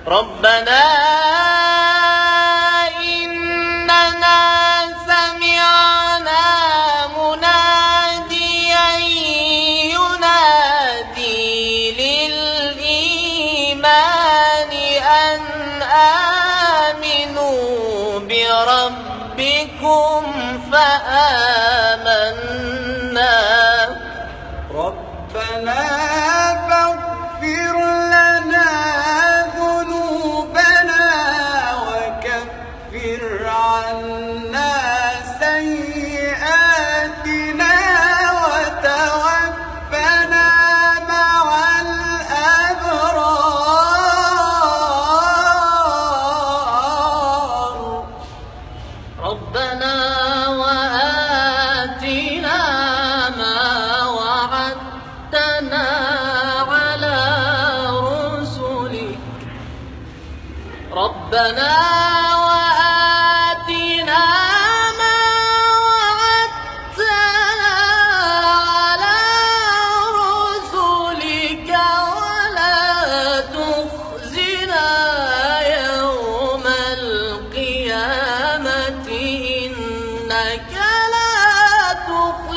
ربنا إننا سمعنا مناديا ينادي للإيمان أن آمنوا بربكم فآمنا ربنا فاغفر لنا ذنوبنا وكفر عنا سيئاتنا وتوفنا مع الأبرار ربنا وآتنا ما وعدتنا على رسلك ربنا وآتنا ما وعدتنا على رسلك ولا تخزنا يوم القيامة إنك لا تخلف